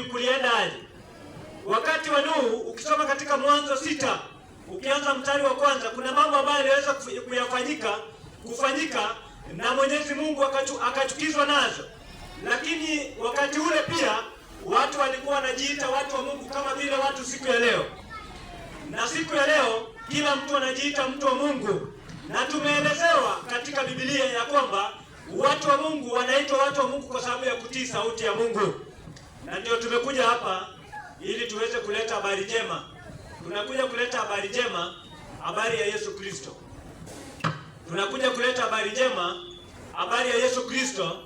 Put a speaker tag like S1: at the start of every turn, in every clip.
S1: kulienda aje? Wakati wa Nuhu, ukisoma katika Mwanzo 6 ukianza mstari wa kwanza, kuna mambo ambayo yaliweza kufanyika na Mwenyezi Mungu akachukizwa nazo. Lakini wakati ule pia watu walikuwa wanajiita watu wa Mungu kama vile watu siku ya leo. Na siku ya leo kila mtu anajiita mtu wa Mungu. Na tumeelezewa katika Biblia ya kwamba watu wa Mungu wanaitwa watu wa Mungu kwa sababu ya kutii sauti ya Mungu. Na ndio tumekuja hapa ili tuweze kuleta habari njema. Tunakuja kuleta habari njema, habari ya Yesu Kristo. Tunakuja kuleta habari njema, habari ya Yesu Kristo,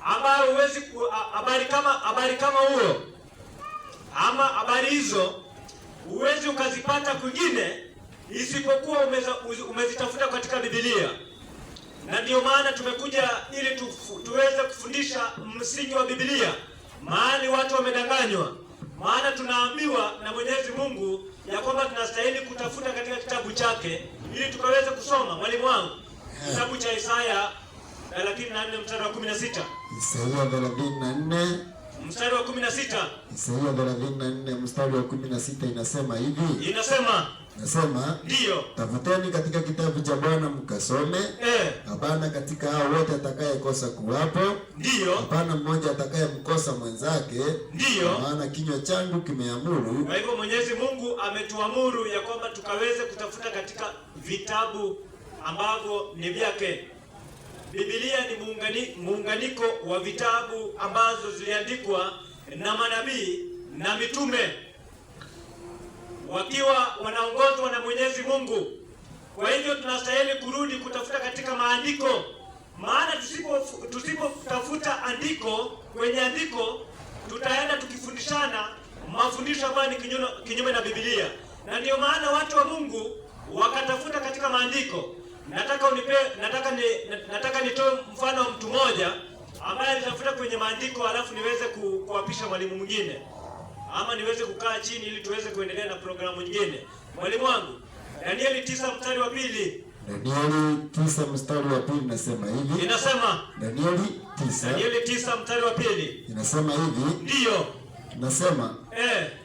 S1: ambayo huwezi habari kama huo ama habari hizo huwezi ukazipata kwingine isipokuwa umezitafuta katika Biblia. Na ndio maana tumekuja ili tuweze kufundisha msingi wa Biblia, mahali watu wamedanganywa. Maana tunaambiwa na Mwenyezi Mungu ya kwamba tunastahili kutafuta katika kitabu chake ili tukaweze kusoma. Mwalimu wangu, kitabu cha Isaya 34 mstari wa 16.
S2: Isaya 34
S1: mstari wa 16.
S2: Isaya 34 mstari wa 16 inasema hivi. Nasema
S1: ndio,
S2: tafuteni katika kitabu cha Bwana mkasome. Hapana katika hao wote atakayekosa kuwapo.
S1: Ndio.
S2: Hapana mmoja atakayemkosa mwenzake.
S1: Ndio.
S2: Maana kinywa changu kimeamuru.
S1: Kwa hivyo Mwenyezi Mungu ametuamuru ya kwamba tukaweze kutafuta katika vitabu ambavyo ni vyake. Biblia ni muunganiko wa vitabu ambazo ziliandikwa na manabii na mitume wakiwa wanaongozwa na Mwenyezi Mungu. Kwa hivyo tunastahili kurudi kutafuta katika maandiko, maana tusipotafuta andiko kwenye andiko tutaenda tukifundishana mafundisho ambayo ni kinyume na Biblia. Na ndio maana watu wa Mungu wakatafuta katika maandiko. Nataka nitoe mfano wa mtu mmoja ambaye alitafuta kwenye maandiko, alafu niweze kuwapisha mwalimu mwingine, ama niweze kukaa chini ili tuweze kuendelea na programu nyingine. Mwalimu wangu, Danieli 9 mstari wa 2.
S2: Danieli 9 mstari wa 2 inasema hivi. Danieli 9 mstari wa 2 inasema hivi.
S1: Ndio.
S2: Nasema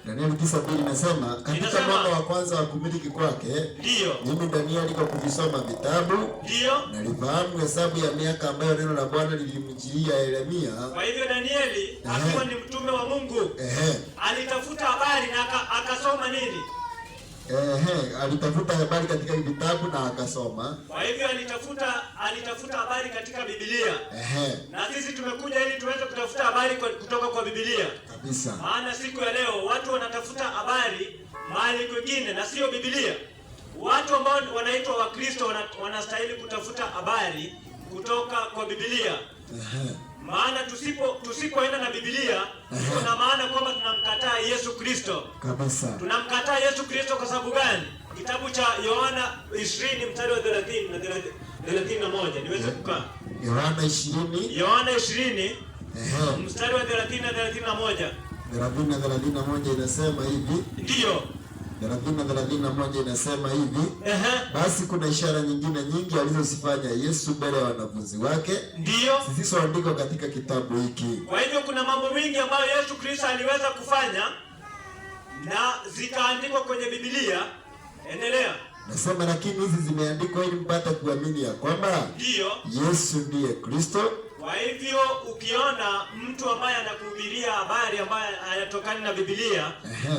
S2: Danieli 9:2 inasema katika mwaka wa kwanza wa kumiliki kwake,
S1: ndio,
S2: mimi Danieli kwa kuvisoma vitabu,
S1: ndio,
S2: nalifahamu hesabu ya miaka ambayo neno la Bwana lilimjia Yeremia.
S1: Kwa hivyo Danieli akiwa ni mtume wa Mungu alitafuta habari na akasoma nini?
S2: Alitafuta habari katika vitabu na akasoma.
S1: Kwa hivyo alitafuta habari katika Biblia. Na sisi tumekuja ili tuweze kutafuta habari kutoka kwa Biblia.
S2: Kabisa.
S1: Maana siku ya leo watu wanatafuta habari mahali kwingine na sio Biblia. Watu ambao wanaitwa Wakristo wanastahili kutafuta habari kutoka kwa Biblia. Maana tusipoenda na Biblia kuna maana kwamba tunamkataa Yesu Kristo.
S2: Kabisa.
S1: Tunamkataa Yesu Kristo kwa sababu gani? Kitabu cha Yohana 20 mstari wa 30 na 31. Niweze kukaa.
S2: Yohana 20.
S1: Yohana 20 mstari wa 30 na 31.
S2: 31 inasema hivi.
S1: Ndio.
S2: 31 inasema hivi. Basi kuna ishara nyingine nyingi alizozifanya Yesu mbele ya wanafunzi wake.
S1: Ndio.
S2: Zisizoandikwa katika kitabu hiki.
S1: Kwa hivyo kuna mambo mengi ambayo Yesu Kristo aliweza kufanya na zikaandikwa kwenye Biblia. Endelea.
S2: Nasema lakini hizi zimeandikwa ili mpate kuamini ya kwamba
S1: ndio
S2: Yesu ndiye Kristo.
S1: Kwa hivyo ukiona mtu ambaye anakuhubiria habari ambayo hayatokani na Biblia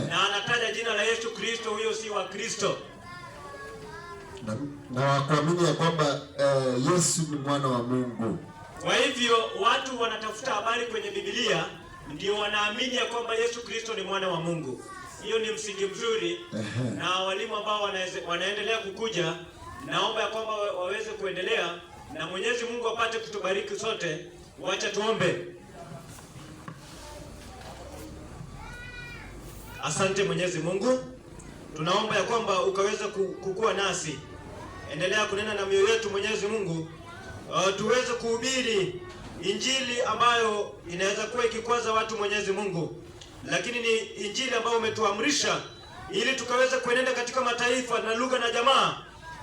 S1: na anataja jina la Yesu Kristo, huyo si wa Kristo.
S2: Na wakuamini ya kwamba Yesu ni mwana wa Mungu.
S1: Kwa hivyo watu wanatafuta habari kwenye Biblia ndio wanaamini ya kwamba Yesu Kristo ni mwana wa Mungu. Hiyo ni msingi mzuri. Na walimu ambao wanaendelea kukuja, naomba ya kwamba waweze kuendelea na Mwenyezi Mungu apate kutubariki sote. Wacha tuombe. Asante Mwenyezi Mungu, tunaomba ya kwamba ukaweza kukua nasi. Endelea kunena na mioyo yetu Mwenyezi Mungu, tuweze kuhubiri injili ambayo inaweza kuwa ikikwaza watu Mwenyezi Mungu, lakini ni injili ambayo umetuamrisha ili tukaweze kuenenda katika mataifa na lugha na jamaa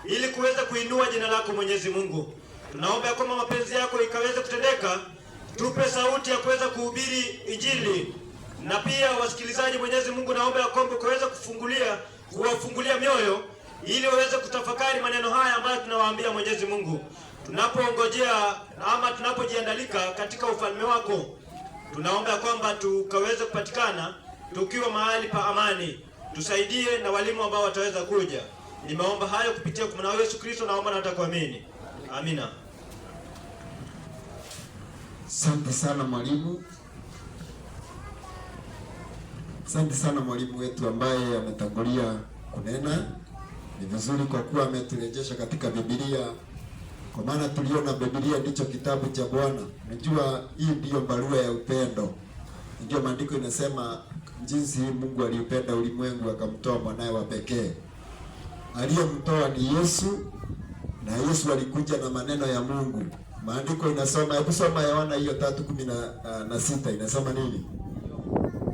S1: ili kuweza kuinua jina lako Mwenyezi Mungu. Tunaomba ya kwamba mapenzi yako ikaweze kutendeka. Tupe sauti ya kuweza kuhubiri injili Na pia wasikilizaji, Mwenyezi Mungu naomba ya kwamba kuweza kuwafungulia mioyo ili waweze kutafakari maneno haya ambayo tunawaambia Mwenyezi Mungu. Tunapongojea ama tunapojiandalika katika ufalme wako, tunaomba kwamba tukaweze kupatikana tukiwa mahali pa amani. Tusaidie na walimu ambao wataweza kuja. Nimeomba hayo kupitia kwa mwana Yesu Kristo, naomba na nitakuamini. Amina.
S2: Asante sana mwalimu. Asante sana mwalimu wetu ambaye ametangulia kunena. Ni vizuri kwa kuwa ameturejesha katika Biblia, kwa maana tuliona Biblia ndicho kitabu cha Bwana. Unajua hii ndiyo barua ya upendo. Ndio maandiko inasema jinsi Mungu aliupenda ulimwengu akamtoa mwanae wa pekee. Aliyemtoa ni Yesu, na Yesu alikuja na maneno ya Mungu. Maandiko inasoma, hebu soma Yohana hiyo 3:16 inasema nini?